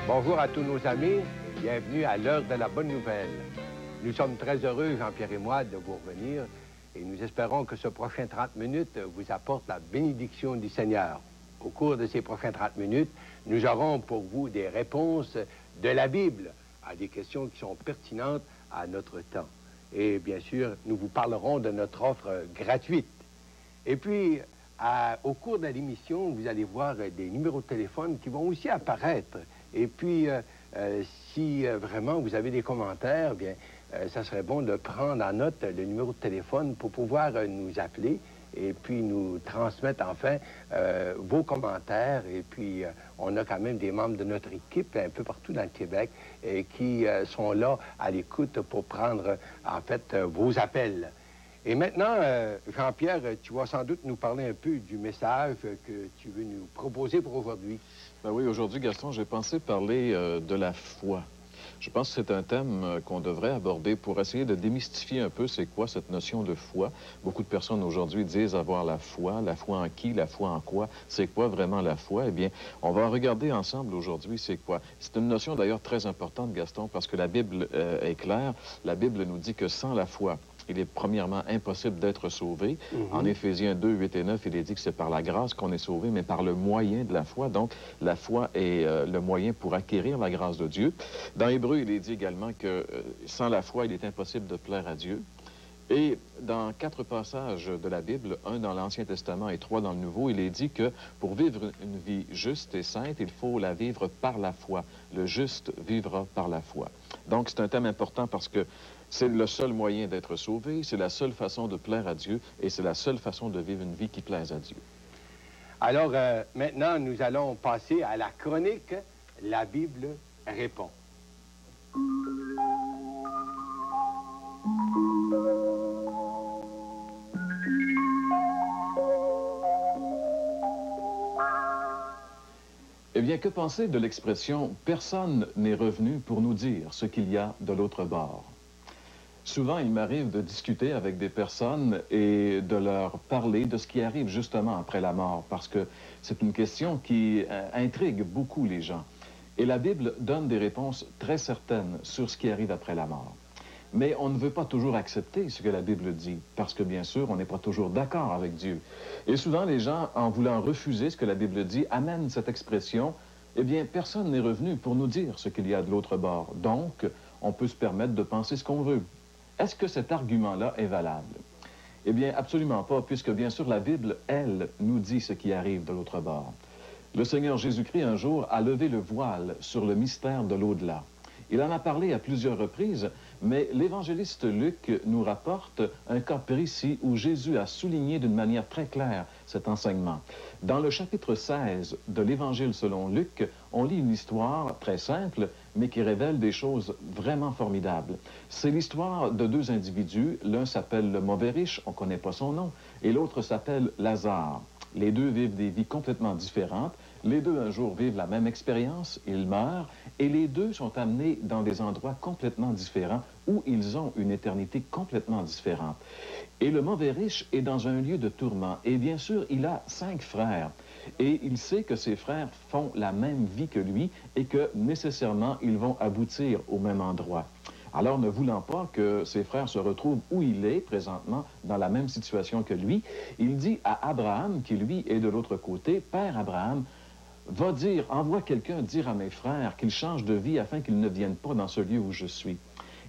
Bonjour à tous nos amis, bienvenue à l'heure de la bonne nouvelle. Nous sommes très heureux, Jean-Pierre et moi, de vous revenir et nous espérons que ce prochain 30 minutes vous apporte la bénédiction du Seigneur. Au cours de ces prochains 30 minutes, nous aurons pour vous des réponses de la Bible à des questions qui sont pertinentes à notre temps. Et bien sûr, nous vous parlerons de notre offre gratuite. Et puis, au cours de l'émission, vous allez voir des numéros de téléphone qui vont aussi apparaître. Et puis, si vraiment vous avez des commentaires, bien, ça serait bon de prendre en note le numéro de téléphone pour pouvoir nous appeler et puis nous transmettre enfin vos commentaires. Et puis, on a quand même des membres de notre équipe un peu partout dans le Québec qui sont là à l'écoute pour prendre, en fait, vos appels. Et maintenant, Jean-Pierre, tu vas sans doute nous parler un peu du message que tu veux nous proposer pour aujourd'hui. Ben oui, aujourd'hui, Gaston, j'ai pensé parler de la foi. Je pense que c'est un thème qu'on devrait aborder pour essayer de démystifier un peu c'est quoi cette notion de foi. Beaucoup de personnes aujourd'hui disent avoir la foi en qui, la foi en quoi, c'est quoi vraiment la foi? Eh bien, on va regarder ensemble aujourd'hui c'est quoi. C'est une notion d'ailleurs très importante, Gaston, parce que la Bible est claire. La Bible nous dit que sans la foi, il est premièrement impossible d'être sauvé. En Éphésiens 2, 8 et 9, il est dit que c'est par la grâce qu'on est sauvé, mais par le moyen de la foi. Donc, la foi est le moyen pour acquérir la grâce de Dieu. Dans Hébreu, il est dit également que sans la foi, il est impossible de plaire à Dieu. Et dans 4 passages de la Bible, 1 dans l'Ancien Testament et 3 dans le Nouveau, il est dit que pour vivre une vie juste et sainte, il faut la vivre par la foi. Le juste vivra par la foi. Donc, c'est un thème important parce que c'est le seul moyen d'être sauvé, c'est la seule façon de plaire à Dieu et c'est la seule façon de vivre une vie qui plaise à Dieu. Alors, maintenant, nous allons passer à la chronique « La Bible répond ». Eh bien, que penser de l'expression « personne n'est revenu pour nous dire ce qu'il y a de l'autre bord ». Souvent, il m'arrive de discuter avec des personnes et de leur parler de ce qui arrive justement après la mort, parce que c'est une question qui intrigue beaucoup les gens. Et la Bible donne des réponses très certaines sur ce qui arrive après la mort. Mais on ne veut pas toujours accepter ce que la Bible dit, parce que bien sûr, on n'est pas toujours d'accord avec Dieu. Et souvent, les gens, en voulant refuser ce que la Bible dit, amènent cette expression, eh bien, personne n'est revenu pour nous dire ce qu'il y a de l'autre bord. Donc, on peut se permettre de penser ce qu'on veut. Est-ce que cet argument-là est valable? Eh bien, absolument pas, puisque bien sûr, la Bible, elle, nous dit ce qui arrive de l'autre bord. Le Seigneur Jésus-Christ, un jour, a levé le voile sur le mystère de l'au-delà. Il en a parlé à plusieurs reprises, mais l'évangéliste Luc nous rapporte un cas précis où Jésus a souligné d'une manière très claire cet enseignement. Dans le chapitre 16 de l'Évangile selon Luc, on lit une histoire très simple, mais qui révèle des choses vraiment formidables. C'est l'histoire de 2 individus. L'un s'appelle le mauvais riche, on ne connaît pas son nom, et l'autre s'appelle Lazare. Les deux vivent des vies complètement différentes. Les deux, un jour, vivent la même expérience, ils meurent, et les deux sont amenés dans des endroits complètement différents où ils ont une éternité complètement différente. Et le mauvais riche est dans un lieu de tourment. Et bien sûr, il a 5 frères. Et il sait que ses frères font la même vie que lui et que, nécessairement, ils vont aboutir au même endroit. Alors, ne voulant pas que ses frères se retrouvent où il est présentement, dans la même situation que lui, il dit à Abraham, qui lui est de l'autre côté, « Père Abraham, envoie quelqu'un dire à mes frères qu'ils changent de vie afin qu'ils ne viennent pas dans ce lieu où je suis. »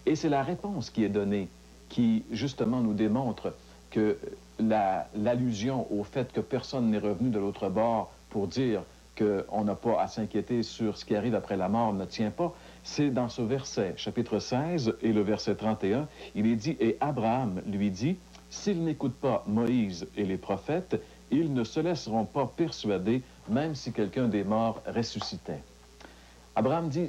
Et c'est la réponse qui est donnée qui, justement, nous démontre que l'allusion au fait que personne n'est revenu de l'autre bord pour dire qu'on n'a pas à s'inquiéter sur ce qui arrive après la mort ne tient pas. C'est dans ce verset, chapitre 16 et le verset 31, il est dit « Et Abraham lui dit, s'ils n'écoutent pas Moïse et les prophètes, ils ne se laisseront pas persuader, même si quelqu'un des morts ressuscitait. » Abraham dit,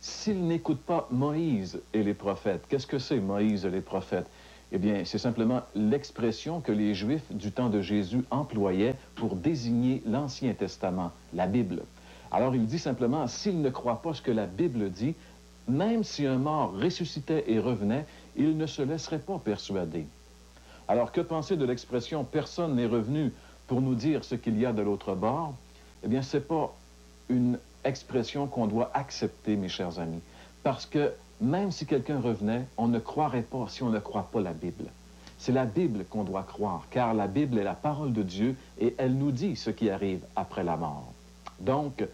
s'ils n'écoutent pas Moïse et les prophètes, qu'est-ce que c'est Moïse et les prophètes? Eh bien, c'est simplement l'expression que les Juifs du temps de Jésus employaient pour désigner l'Ancien Testament, la Bible. Alors, il dit simplement, s'ils ne croient pas ce que la Bible dit, même si un mort ressuscitait et revenait, ils ne se laisseraient pas persuader. Alors, que penser de l'expression « personne n'est revenu pour nous dire ce qu'il y a de l'autre bord » Eh bien, ce n'est pas une expression qu'on doit accepter, mes chers amis. Parce que même si quelqu'un revenait, on ne croirait pas si on ne croit pas la Bible. C'est la Bible qu'on doit croire, car la Bible est la parole de Dieu et elle nous dit ce qui arrive après la mort. Donc,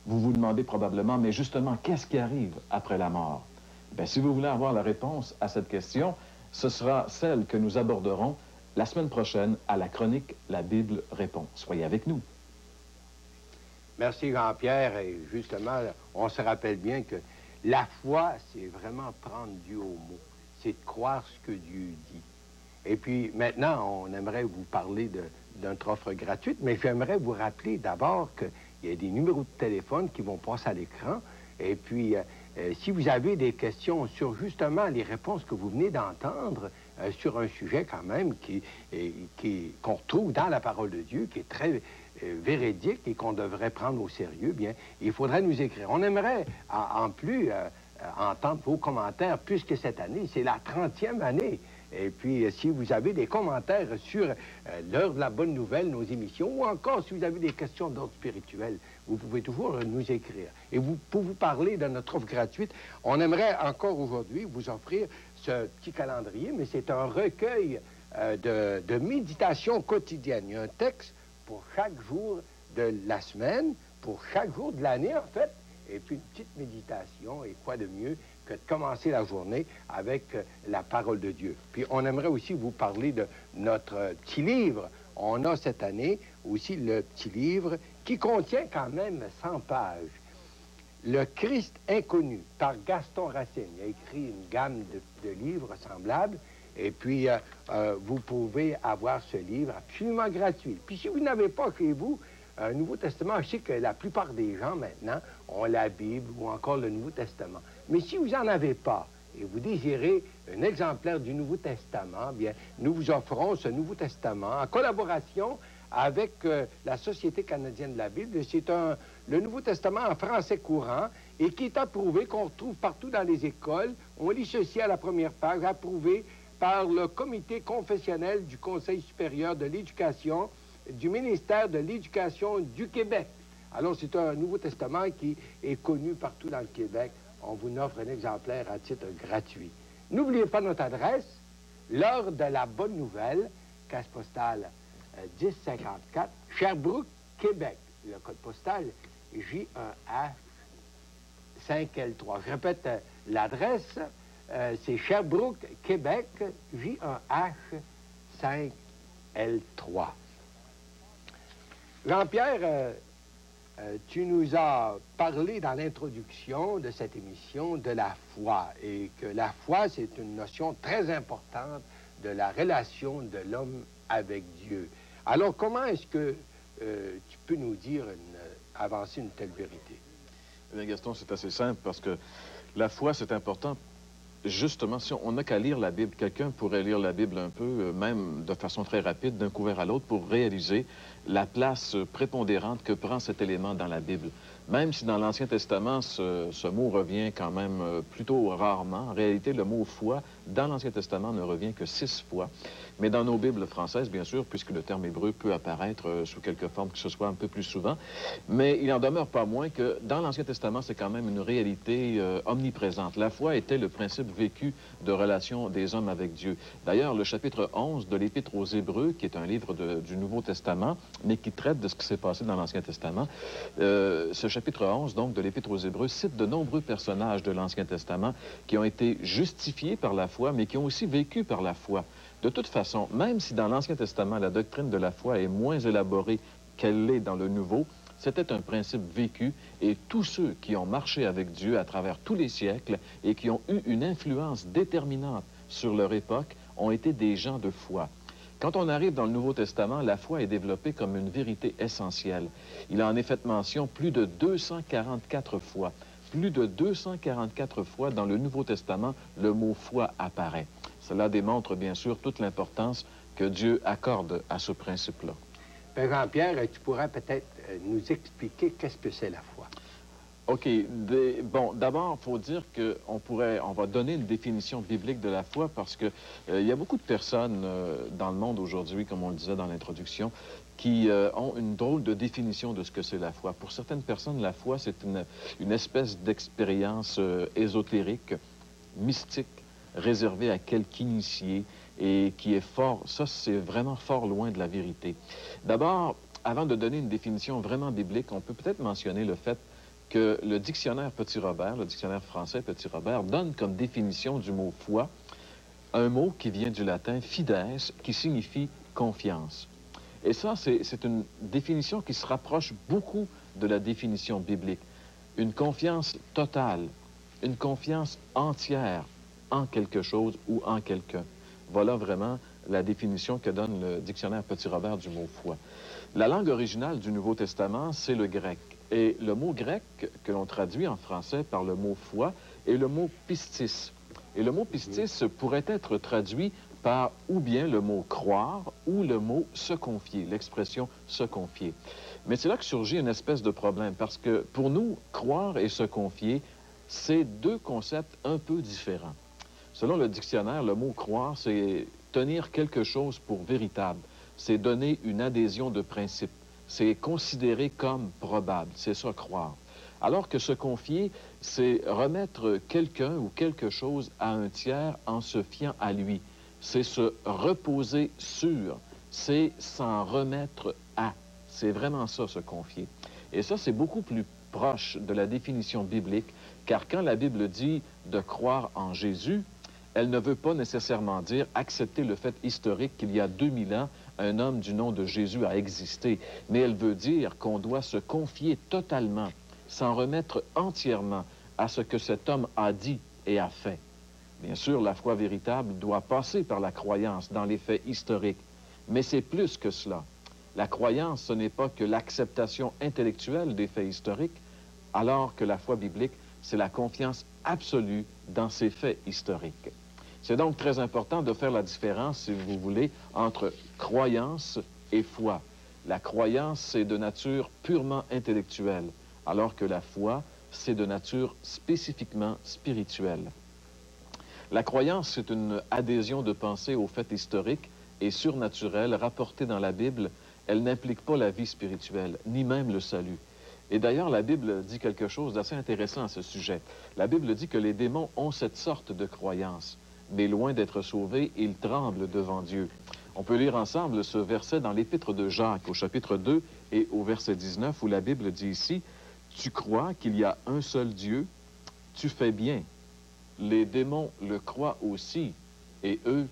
vous vous demandez probablement, mais justement, qu'est-ce qui arrive après la mort? Bien, si vous voulez avoir la réponse à cette question, ce sera celle que nous aborderons la semaine prochaine à la chronique La Bible répond. Soyez avec nous. Merci Jean-Pierre. Et justement, on se rappelle bien que la foi, c'est vraiment prendre Dieu au mot. C'est de croire ce que Dieu dit. Et puis maintenant, on aimerait vous parler d'une offre gratuite, mais j'aimerais vous rappeler d'abord qu'il y a des numéros de téléphone qui vont passer à l'écran. Et puis, si vous avez des questions sur justement les réponses que vous venez d'entendre, sur un sujet quand même qu'on retrouve dans la parole de Dieu, qui est très véridique et qu'on devrait prendre au sérieux, bien, il faudrait nous écrire. On aimerait, en plus, entendre vos commentaires, puisque cette année, c'est la 30e année. Et puis, si vous avez des commentaires sur l'heure de la bonne nouvelle, nos émissions, ou encore si vous avez des questions d'ordre spirituel, vous pouvez toujours nous écrire. Et pour vous parler de notre offre gratuite, on aimerait encore aujourd'hui vous offrir ce petit calendrier, mais c'est un recueil de méditation quotidienne. Il y a un texte pour chaque jour de la semaine, pour chaque jour de l'année, en fait, et puis une petite méditation, et quoi de mieux que de commencer la journée avec la parole de Dieu. Puis on aimerait aussi vous parler de notre petit livre. On a cette année aussi le petit livre qui contient quand même 100 pages. Le Christ inconnu, par Gaston Racine. Il a écrit une gamme de livres semblables. Et puis, vous pouvez avoir ce livre absolument gratuit. Puis si vous n'avez pas chez vous un Nouveau Testament, je sais que la plupart des gens maintenant ont la Bible ou encore le Nouveau Testament. Mais si vous n'en avez pas et vous désirez un exemplaire du Nouveau Testament, bien, nous vous offrons ce Nouveau Testament en collaboration avec la Société canadienne de la Bible. C'est le Nouveau Testament en français courant et qui est approuvé, qu'on retrouve partout dans les écoles. On lit ceci à la première page, approuvé par le Comité confessionnel du Conseil supérieur de l'éducation du ministère de l'Éducation du Québec. Alors, c'est un Nouveau Testament qui est connu partout dans le Québec. On vous offre un exemplaire à titre gratuit. N'oubliez pas notre adresse, l'heure de la bonne nouvelle, case postale 1054, Sherbrooke, Québec. Le code postal J1H 5L3. Je répète l'adresse, c'est Sherbrooke, Québec, J1H 5L3. Jean-Pierre, tu nous as parlé dans l'introduction de cette émission de la foi et que la foi, c'est une notion très importante de la relation de l'homme avec Dieu. Alors, comment est-ce que tu peux nous dire, avancer une telle vérité? Eh bien, Gaston, c'est assez simple parce que la foi, c'est important. Justement, si on n'a qu'à lire la Bible, quelqu'un pourrait lire la Bible un peu, même de façon très rapide, d'un couvert à l'autre, pour réaliser la place prépondérante que prend cet élément dans la Bible. Même si dans l'Ancien Testament, ce mot revient quand même plutôt rarement. En réalité, le mot « foi » dans l'Ancien Testament ne revient que 6 fois. Mais dans nos Bibles françaises, bien sûr, puisque le terme hébreu peut apparaître sous quelque forme que ce soit un peu plus souvent. Mais il n'en demeure pas moins que dans l'Ancien Testament, c'est quand même une réalité omniprésente. La foi était le principe vécu de relation des hommes avec Dieu. D'ailleurs, le chapitre 11 de l'Épître aux Hébreux, qui est un livre du Nouveau Testament, mais qui traite de ce qui s'est passé dans l'Ancien Testament, ce chapitre 11, donc, de l'Épître aux Hébreux, cite de nombreux personnages de l'Ancien Testament qui ont été justifiés par la foi, mais qui ont aussi vécu par la foi. De toute façon, même si dans l'Ancien Testament, la doctrine de la foi est moins élaborée qu'elle l'est dans le Nouveau, c'était un principe vécu et tous ceux qui ont marché avec Dieu à travers tous les siècles et qui ont eu une influence déterminante sur leur époque ont été des gens de foi. Quand on arrive dans le Nouveau Testament, la foi est développée comme une vérité essentielle. Il en est fait mention plus de 244 fois. Plus de 244 fois dans le Nouveau Testament, le mot foi apparaît. Cela démontre bien sûr toute l'importance que Dieu accorde à ce principe-là. Père Jean-Pierre, tu pourrais peut-être nous expliquer qu'est-ce que c'est la foi? OK. Bon, d'abord, il faut dire qu'on va donner une définition biblique de la foi parce que il y a beaucoup de personnes dans le monde aujourd'hui, comme on le disait dans l'introduction, qui ont une drôle de définition de ce que c'est la foi. Pour certaines personnes, la foi, c'est une espèce d'expérience ésotérique, mystique, réservée à quelque initié et qui est fort, ça c'est vraiment fort loin de la vérité. D'abord, avant de donner une définition vraiment biblique, on peut peut-être mentionner le fait que le dictionnaire Petit Robert, le dictionnaire français Petit Robert, donne comme définition du mot foi un mot qui vient du latin fides, qui signifie confiance. Et ça, c'est une définition qui se rapproche beaucoup de la définition biblique. Une confiance totale, une confiance entière en quelque chose ou en quelqu'un. Voilà vraiment la définition que donne le dictionnaire Petit Robert du mot foi. La langue originale du Nouveau Testament, c'est le grec. Et le mot grec que l'on traduit en français par le mot foi est le mot pistis. Et le mot pistis pourrait être traduit par ou bien le mot croire ou le mot se confier, l'expression se confier. Mais c'est là que surgit une espèce de problème, parce que pour nous, croire et se confier, c'est deux concepts un peu différents. Selon le dictionnaire, le mot croire, c'est tenir quelque chose pour véritable, c'est donner une adhésion de principe, c'est considérer comme probable, c'est ça croire. Alors que se confier, c'est remettre quelqu'un ou quelque chose à un tiers en se fiant à lui. C'est se reposer sur, c'est s'en remettre à. C'est vraiment ça, se confier. Et ça, c'est beaucoup plus proche de la définition biblique, car quand la Bible dit de croire en Jésus, elle ne veut pas nécessairement dire accepter le fait historique qu'il y a 2000 ans, un homme du nom de Jésus a existé, mais elle veut dire qu'on doit se confier totalement, s'en remettre entièrement à ce que cet homme a dit et a fait. Bien sûr, la foi véritable doit passer par la croyance dans les faits historiques, mais c'est plus que cela. La croyance, ce n'est pas que l'acceptation intellectuelle des faits historiques, alors que la foi biblique, c'est la confiance absolue dans ces faits historiques. C'est donc très important de faire la différence, si vous voulez, entre croyance et foi. La croyance, c'est de nature purement intellectuelle, alors que la foi, c'est de nature spécifiquement spirituelle. La croyance, c'est une adhésion de pensée aux faits historiques et surnaturels rapportés dans la Bible. Elle n'implique pas la vie spirituelle, ni même le salut. Et d'ailleurs, la Bible dit quelque chose d'assez intéressant à ce sujet. La Bible dit que les démons ont cette sorte de croyance, mais loin d'être sauvés, ils tremblent devant Dieu. On peut lire ensemble ce verset dans l'Épître de Jacques, au chapitre 2 et au verset 19, où la Bible dit ici, « Tu crois qu'il y a un seul Dieu, tu fais bien. Les démons le croient aussi, et eux,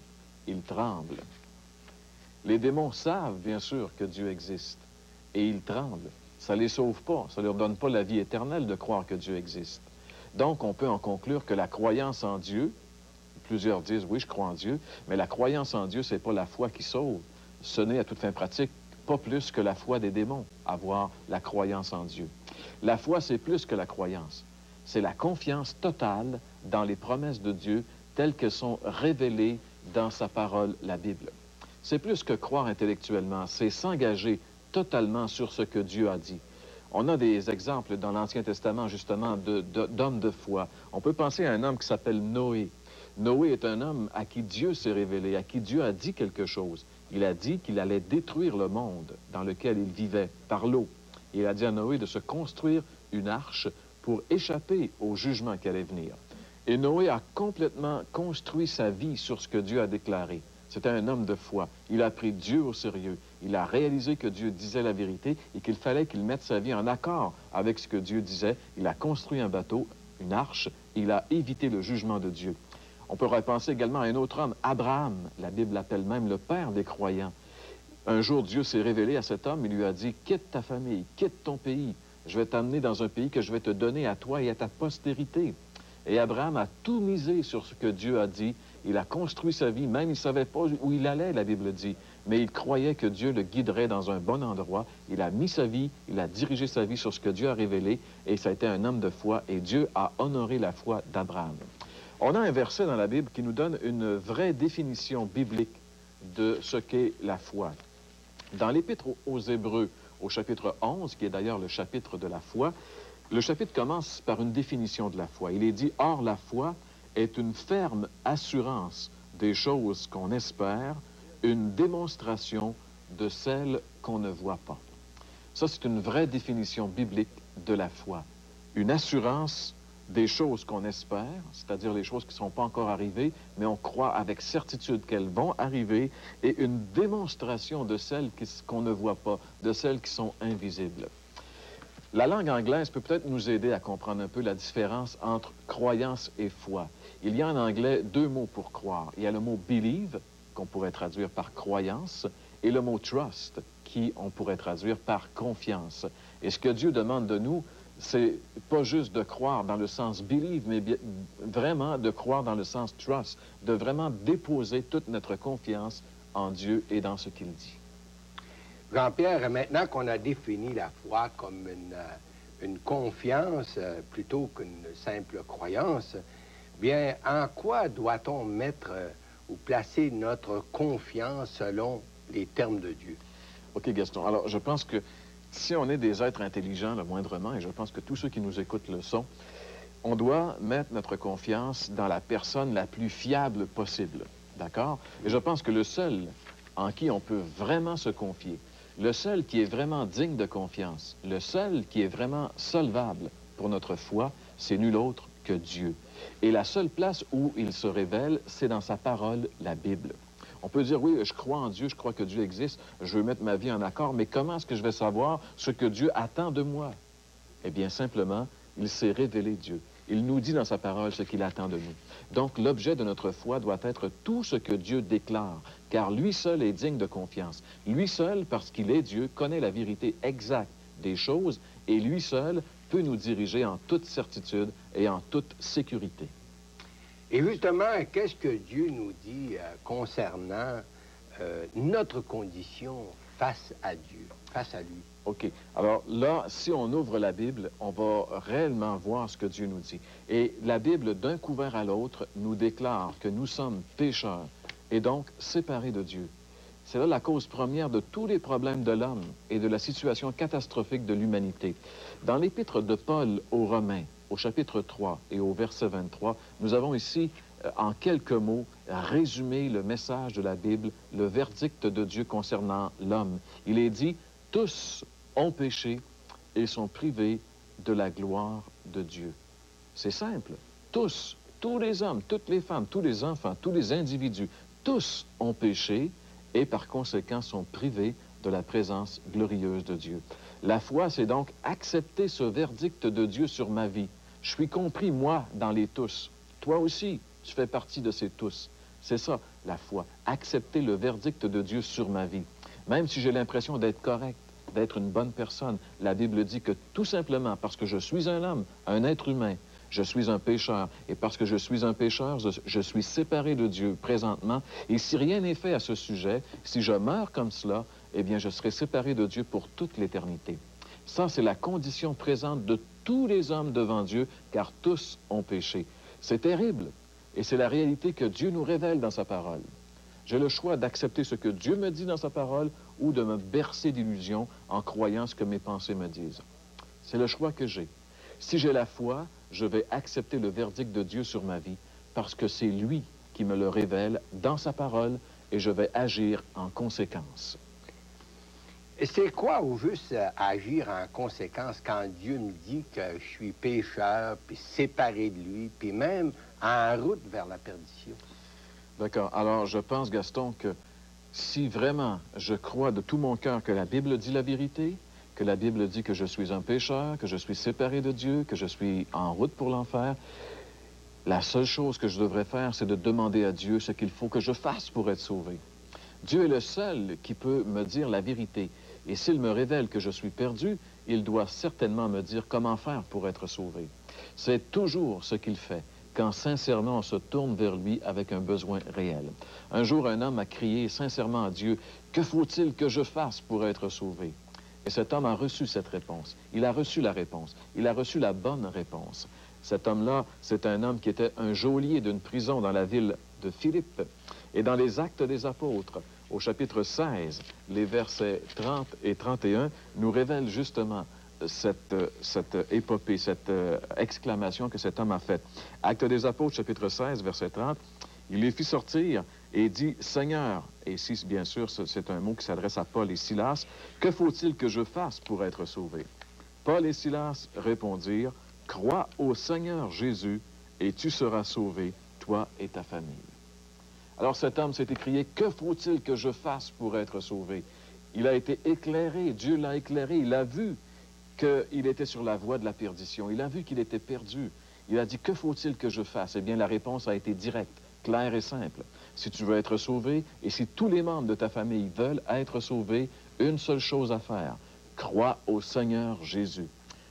ils tremblent. » Les démons savent, bien sûr, que Dieu existe, et ils tremblent. Ça ne les sauve pas, ça ne leur donne pas la vie éternelle de croire que Dieu existe. Donc, on peut en conclure que la croyance en Dieu, plusieurs disent, oui, je crois en Dieu, mais la croyance en Dieu, ce n'est pas la foi qui sauve. Ce n'est, à toute fin pratique, pas plus que la foi des démons, avoir la croyance en Dieu. La foi, c'est plus que la croyance. C'est la confiance totale dans les promesses de Dieu telles qu'elles sont révélées dans sa parole, la Bible. C'est plus que croire intellectuellement, c'est s'engager totalement sur ce que Dieu a dit. On a des exemples dans l'Ancien Testament, justement, d'hommes de foi. On peut penser à un homme qui s'appelle Noé. Noé est un homme à qui Dieu s'est révélé, à qui Dieu a dit quelque chose. Il a dit qu'il allait détruire le monde dans lequel il vivait par l'eau. Il a dit à Noé de se construire une arche pour échapper au jugement qui allait venir. Et Noé a complètement construit sa vie sur ce que Dieu a déclaré. C'était un homme de foi. Il a pris Dieu au sérieux. Il a réalisé que Dieu disait la vérité et qu'il fallait qu'il mette sa vie en accord avec ce que Dieu disait. Il a construit un bateau, une arche, et il a évité le jugement de Dieu. On pourrait penser également à un autre homme, Abraham. La Bible l'appelle même le père des croyants. Un jour, Dieu s'est révélé à cet homme et lui a dit, « Quitte ta famille, quitte ton pays. Je vais t'amener dans un pays que je vais te donner à toi et à ta postérité. » Et Abraham a tout misé sur ce que Dieu a dit. Il a construit sa vie, même il ne savait pas où il allait, la Bible dit. Mais il croyait que Dieu le guiderait dans un bon endroit. Il a mis sa vie, il a dirigé sa vie sur ce que Dieu a révélé. Et ça a été un homme de foi. Et Dieu a honoré la foi d'Abraham. On a un verset dans la Bible qui nous donne une vraie définition biblique de ce qu'est la foi. Dans l'Épître aux Hébreux, au chapitre 11, qui est d'ailleurs le chapitre de la foi, le chapitre commence par une définition de la foi. Il est dit, « Or, la foi est une ferme assurance des choses qu'on espère, une démonstration de celles qu'on ne voit pas. Ça, c'est une vraie définition biblique de la foi. Une assurance des choses qu'on espère, c'est-à-dire les choses qui ne sont pas encore arrivées, mais on croit avec certitude qu'elles vont arriver, et une démonstration de celles qu'on ne voit pas, de celles qui sont invisibles. La langue anglaise peut peut-être nous aider à comprendre un peu la différence entre croyance et foi. Il y a en anglais deux mots pour croire. Il y a le mot believe, qu'on pourrait traduire par croyance, et le mot trust, qui on pourrait traduire par confiance. Et ce que Dieu demande de nous, c'est pas juste de croire dans le sens believe, mais vraiment de croire dans le sens trust, de vraiment déposer toute notre confiance en Dieu et dans ce qu'il dit. Jean-Pierre, maintenant qu'on a défini la foi comme une confiance plutôt qu'une simple croyance, bien, en quoi doit-on mettre ou placer notre confiance selon les termes de Dieu? OK, Gaston. Alors, je pense que si on est des êtres intelligents, le moindrement, et je pense que tous ceux qui nous écoutent le sont, on doit mettre notre confiance dans la personne la plus fiable possible. D'accord? Et je pense que le seul en qui on peut vraiment se confier, le seul qui est vraiment digne de confiance, le seul qui est vraiment solvable pour notre foi, c'est nul autre que Dieu. Et la seule place où il se révèle, c'est dans sa parole, la Bible. On peut dire, oui, je crois en Dieu, je crois que Dieu existe, je veux mettre ma vie en accord, mais comment est-ce que je vais savoir ce que Dieu attend de moi? Eh bien, simplement, il s'est révélé Dieu. Il nous dit dans sa parole ce qu'il attend de nous. Donc, l'objet de notre foi doit être tout ce que Dieu déclare, car lui seul est digne de confiance. Lui seul, parce qu'il est Dieu, connaît la vérité exacte des choses, et lui seul peut nous diriger en toute certitude et en toute sécurité. Et justement, qu'est-ce que Dieu nous dit concernant notre condition face à Dieu, face à lui? OK. Alors là, si on ouvre la Bible, on va réellement voir ce que Dieu nous dit. Et la Bible, d'un couvert à l'autre, nous déclare que nous sommes pécheurs et donc séparés de Dieu. C'est là la cause première de tous les problèmes de l'homme et de la situation catastrophique de l'humanité. Dans l'épître de Paul aux Romains, au chapitre 3 et au verset 23, nous avons ici, en quelques mots, résumé le message de la Bible, le verdict de Dieu concernant l'homme. Il est dit, « Tous ont péché et sont privés de la gloire de Dieu. » C'est simple. Tous, tous les hommes, toutes les femmes, tous les enfants, tous les individus, tous ont péché et par conséquent sont privés de la présence glorieuse de Dieu. La foi, c'est donc accepter ce verdict de Dieu sur ma vie. Je suis compris, moi, dans les tous. Toi aussi, tu fais partie de ces tous. C'est ça, la foi. Accepter le verdict de Dieu sur ma vie. Même si j'ai l'impression d'être correct, d'être une bonne personne, la Bible dit que tout simplement parce que je suis un homme, un être humain, je suis un pécheur. Et parce que je suis un pécheur, je suis séparé de Dieu présentement. Et si rien n'est fait à ce sujet, si je meurs comme cela, eh bien, je serai séparé de Dieu pour toute l'éternité. Ça, c'est la condition présente de tous les hommes devant Dieu, car tous ont péché. C'est terrible. Et c'est la réalité que Dieu nous révèle dans sa parole. J'ai le choix d'accepter ce que Dieu me dit dans sa parole ou de me bercer d'illusions en croyant ce que mes pensées me disent. C'est le choix que j'ai. Si j'ai la foi, je vais accepter le verdict de Dieu sur ma vie parce que c'est lui qui me le révèle dans sa parole et je vais agir en conséquence. C'est quoi, au juste, agir en conséquence quand Dieu me dit que je suis pécheur, puis séparé de lui, puis même en route vers la perdition? D'accord. Alors, je pense, Gaston, que si vraiment je crois de tout mon cœur que la Bible dit la vérité, que la Bible dit que je suis un pécheur, que je suis séparé de Dieu, que je suis en route pour l'enfer, la seule chose que je devrais faire, c'est de demander à Dieu ce qu'il faut que je fasse pour être sauvé. Dieu est le seul qui peut me dire la vérité. Et s'il me révèle que je suis perdu, il doit certainement me dire comment faire pour être sauvé. C'est toujours ce qu'il fait, quand sincèrement on se tourne vers lui avec un besoin réel. Un jour, un homme a crié sincèrement à Dieu, « Que faut-il que je fasse pour être sauvé? » Et cet homme a reçu cette réponse. Il a reçu la réponse. Il a reçu la bonne réponse. Cet homme-là, c'est un homme qui était un geôlier d'une prison dans la ville de Philippe. Et dans les Actes des Apôtres, au chapitre 16, les versets 30 et 31 nous révèlent justement cette épopée, cette exclamation que cet homme a faite. Actes des Apôtres, chapitre 16, verset 30, Il les fit sortir et dit, « Seigneur, » et ici, bien sûr, c'est un mot qui s'adresse à Paul et Silas, « que faut-il que je fasse pour être sauvé? » Paul et Silas répondirent, « Crois au Seigneur Jésus et tu seras sauvé, toi et ta famille. » Alors cet homme s'est écrié, « Que faut-il que je fasse pour être sauvé? » Il a été éclairé, Dieu l'a éclairé, il a vu qu'il était sur la voie de la perdition, il a vu qu'il était perdu. Il a dit, « Que faut-il que je fasse? » Eh bien, la réponse a été directe, claire et simple. Si tu veux être sauvé, et si tous les membres de ta famille veulent être sauvés, une seule chose à faire, crois au Seigneur Jésus.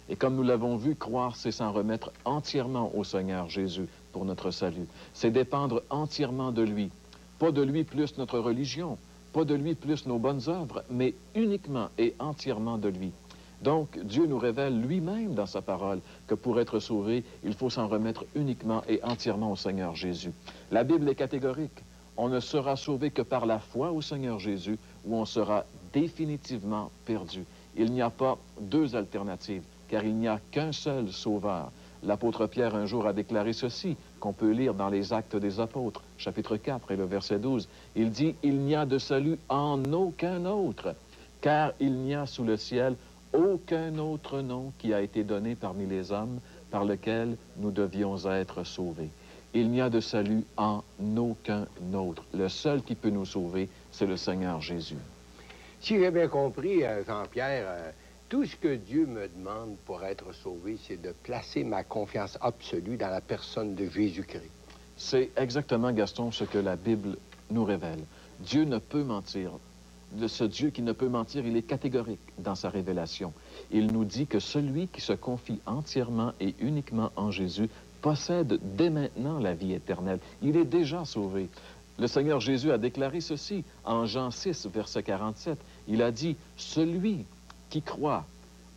Et comme nous l'avons vu, croire, c'est s'en remettre entièrement au Seigneur Jésus pour notre salut. C'est dépendre entièrement de lui. Pas de lui plus notre religion, pas de lui plus nos bonnes œuvres, mais uniquement et entièrement de lui. Donc, Dieu nous révèle lui-même dans sa parole que pour être sauvé, il faut s'en remettre uniquement et entièrement au Seigneur Jésus. La Bible est catégorique. On ne sera sauvé que par la foi au Seigneur Jésus ou on sera définitivement perdu. Il n'y a pas deux alternatives, car il n'y a qu'un seul sauveur. L'apôtre Pierre un jour a déclaré ceci, qu'on peut lire dans les Actes des Apôtres, chapitre 4 et le verset 12. Il dit, « Il n'y a de salut en aucun autre, car il n'y a sous le ciel aucun autre nom qui a été donné parmi les hommes par lequel nous devions être sauvés. » Il n'y a de salut en aucun autre. Le seul qui peut nous sauver, c'est le Seigneur Jésus. Si j'ai bien compris, Jean-Pierre, tout ce que Dieu me demande pour être sauvé, c'est de placer ma confiance absolue dans la personne de Jésus-Christ. C'est exactement, Gaston, ce que la Bible nous révèle. Dieu ne peut mentir. De ce Dieu qui ne peut mentir, il est catégorique dans sa révélation. Il nous dit que celui qui se confie entièrement et uniquement en Jésus possède dès maintenant la vie éternelle. Il est déjà sauvé. Le Seigneur Jésus a déclaré ceci en Jean 6, verset 47. Il a dit, « Celui qui croit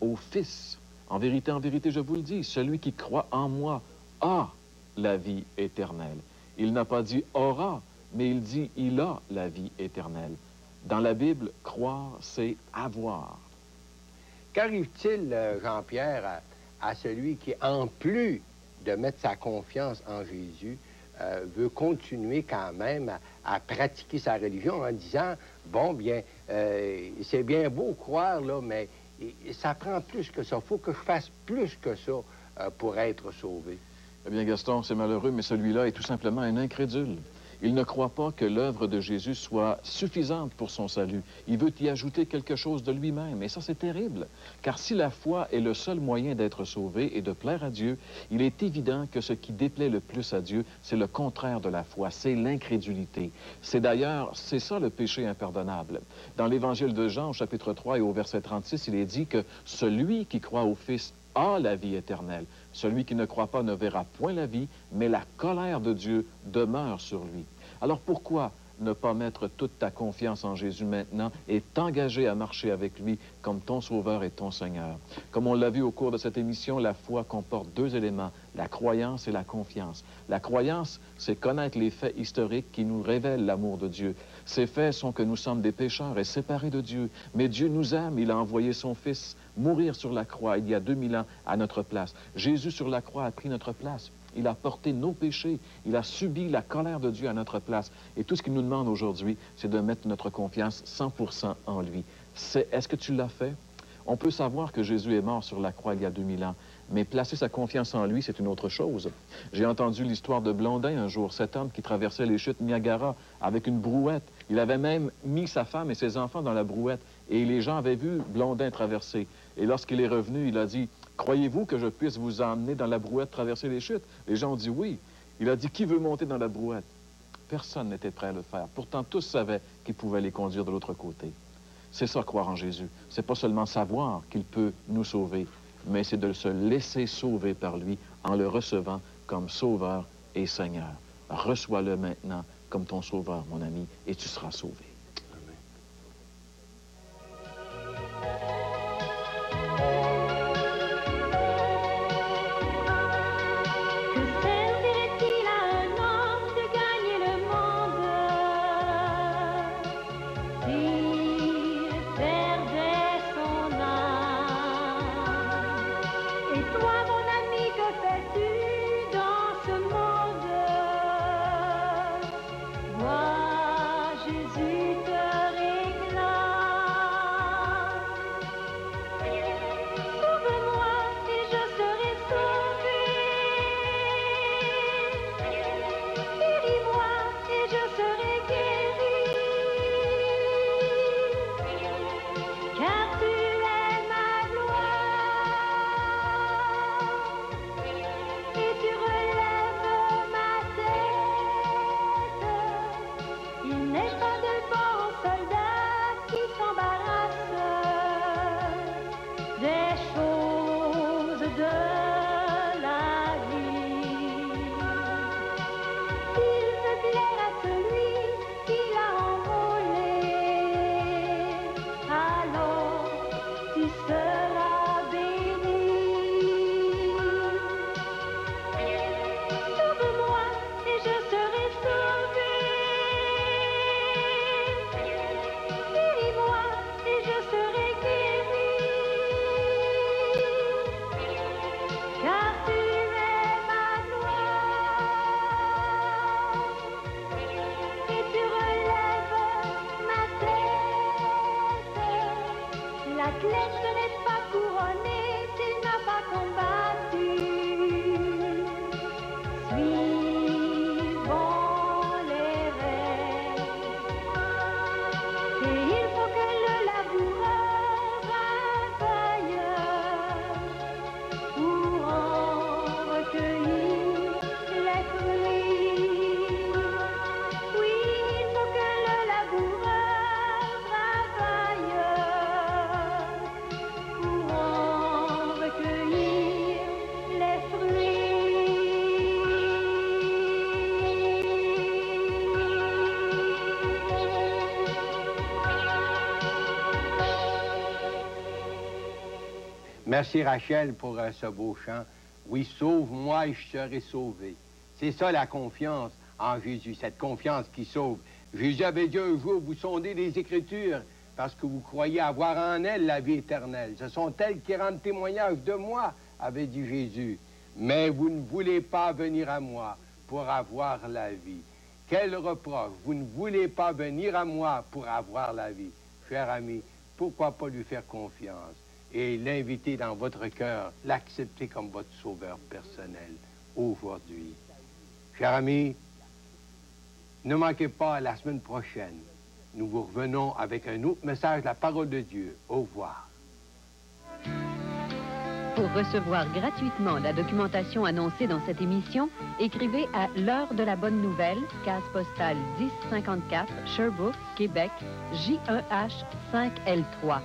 au Fils, en vérité, je vous le dis, celui qui croit en moi a la vie éternelle. » Il n'a pas dit « aura », mais il dit « il a la vie éternelle ». Dans la Bible, croire, c'est avoir. Qu'arrive-t-il, Jean-Pierre, à celui qui, en plus de mettre sa confiance en Jésus, veut continuer quand même à pratiquer sa religion en disant, bon, bien, c'est bien beau croire, là, mais ça prend plus que ça. Il faut que je fasse plus que ça pour être sauvé. Eh bien, Gaston, c'est malheureux, mais celui-là est tout simplement un incrédule. Il ne croit pas que l'œuvre de Jésus soit suffisante pour son salut. Il veut y ajouter quelque chose de lui-même. Et ça, c'est terrible. Car si la foi est le seul moyen d'être sauvé et de plaire à Dieu, il est évident que ce qui déplaît le plus à Dieu, c'est le contraire de la foi, c'est l'incrédulité. C'est ça le péché impardonnable. Dans l'Évangile de Jean, au chapitre 3 et au verset 36, il est dit que celui qui croit au Fils a la vie éternelle. Celui qui ne croit pas ne verra point la vie, mais la colère de Dieu demeure sur lui. Alors pourquoi ne pas mettre toute ta confiance en Jésus maintenant et t'engager à marcher avec lui comme ton Sauveur et ton Seigneur? Comme on l'a vu au cours de cette émission, la foi comporte deux éléments, la croyance et la confiance. La croyance, c'est connaître les faits historiques qui nous révèlent l'amour de Dieu. Ces faits sont que nous sommes des pécheurs et séparés de Dieu. Mais Dieu nous aime, il a envoyé son Fils mourir sur la croix il y a 2000 ans à notre place. Jésus sur la croix a pris notre place. Il a porté nos péchés. Il a subi la colère de Dieu à notre place. Et tout ce qu'il nous demande aujourd'hui, c'est de mettre notre confiance 100% en lui. Est-ce que tu l'as fait? On peut savoir que Jésus est mort sur la croix il y a 2000 ans, mais placer sa confiance en lui, c'est une autre chose. J'ai entendu l'histoire de Blondin un jour, cet homme qui traversait les chutes Niagara avec une brouette. Il avait même mis sa femme et ses enfants dans la brouette. Et les gens avaient vu Blondin traverser. Et lorsqu'il est revenu, il a dit, « Croyez-vous que je puisse vous emmener dans la brouette traverser les chutes? » Les gens ont dit oui. Il a dit, « Qui veut monter dans la brouette? » Personne n'était prêt à le faire. Pourtant, tous savaient qu'il pouvait les conduire de l'autre côté. C'est ça, croire en Jésus. C'est pas seulement savoir qu'il peut nous sauver, mais c'est de se laisser sauver par lui en le recevant comme Sauveur et Seigneur. Reçois-le maintenant comme ton Sauveur, mon ami, et tu seras sauvé. Merci Rachel pour ce beau chant. Oui, sauve-moi et je serai sauvé. C'est ça la confiance en Jésus, cette confiance qui sauve. Jésus avait dit un jour, vous sondez les Écritures parce que vous croyez avoir en elles la vie éternelle. Ce sont elles qui rendent témoignage de moi, avait dit Jésus. Mais vous ne voulez pas venir à moi pour avoir la vie. Quel reproche! Vous ne voulez pas venir à moi pour avoir la vie. Cher ami, pourquoi pas lui faire confiance et l'inviter dans votre cœur, l'accepter comme votre sauveur personnel aujourd'hui. Cher ami, ne manquez pas la semaine prochaine. Nous vous revenons avec un autre message de la parole de Dieu. Au revoir. Pour recevoir gratuitement la documentation annoncée dans cette émission, écrivez à l'heure de la bonne nouvelle, case postale 1054, Sherbrooke, Québec, J1H 5L3.